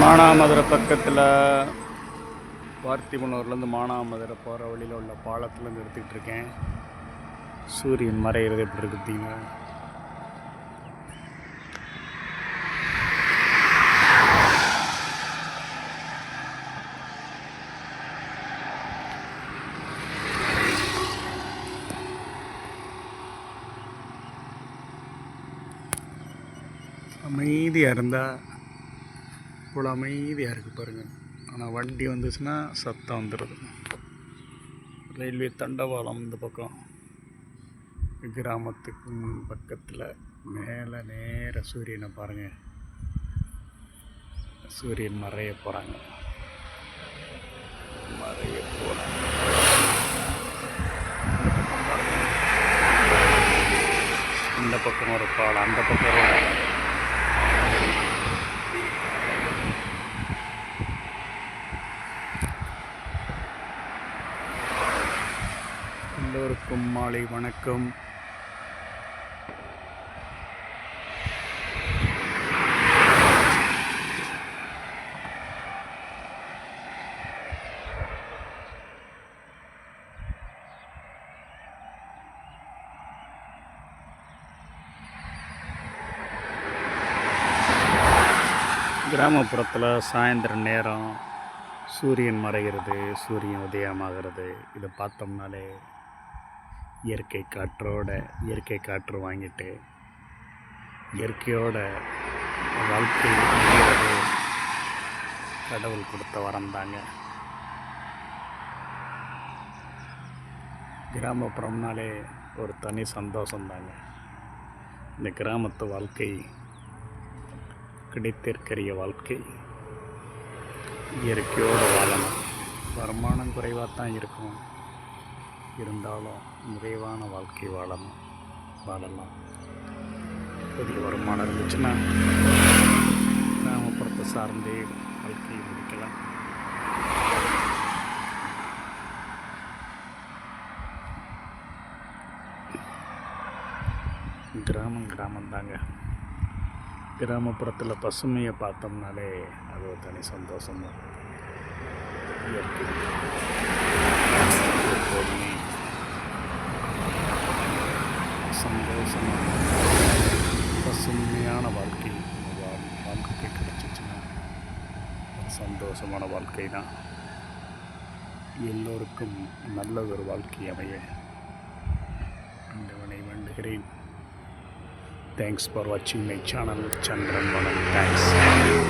மானாமதுரை பக்கத்தில் பார்த்திபனூர்லேருந்து மானாமதுரை போகிற வழியில் உள்ள பாலத்துலேருந்து எடுத்துக்கிட்டு இருக்கேன். சூரியன் மறைகிறது எப்படி இருக்கு பார்த்தீங்கன்னா, அமைதியாக இருந்தால் இவ்வளோ அமைதியாக இருக்குது பாருங்கள். ஆனால் வண்டி வந்துச்சுன்னா சத்தம் வந்துடுது. ரயில்வே தண்டவாளம் இந்த பக்கம் கிராமத்துக்கு பக்கத்தில் மேலே நேர சூரியனை பாருங்கள். சூரியன் மறைய போகிறாங்க. இந்த பக்கம் ஒரு பாலம், அந்த பக்கம் எல்லோருக்கும் மாலை வணக்கம். கிராமப்புறத்தில் சாயந்தரம் நேரம் சூரியன் மறைகிறது, சூரியன் உதயமாகிறது. இதை பார்த்தோம்னாலே இயற்கை காற்று வாங்கிட்டு இயற்கையோட வாழ்க்கை கடவுள் கொடுத்த வரம் தாங்க. கிராமப்புறம்னாலே ஒரு தனி சந்தோஷந்தாங்க. இந்த கிராமத்து வாழ்க்கை கிடைத்திருக்கிற வாழ்க்கை. இயற்கையோடு வாழணும். வருமானம் குறைவாக தான் இருக்கும், இருந்தாலும் நிறைவான வாழ்க்கை வாழலாம். புதிய வருமானம் இருந்துச்சுன்னா கிராமப்புறத்தை சார்ந்தே வாழ்க்கையை முடிக்கலாம். கிராமந்தாங்க. கிராமப்புறத்தில் பசுமையை பார்த்தோம்னாலே அது ஒரு தனி சந்தோஷம் தான். இயற்கை எப்போதுமே சந்தோஷமான பசுமையான வாழ்க்கை கிடைச்சிச்சுன்னா சந்தோஷமான வாழ்க்கை தான். எல்லோருக்கும் நல்ல ஒரு வாழ்க்கை அமைய ஆண்டவனை வேண்டுகிறேன். Thanks for watching my channel Chandran Vanan. Thanks.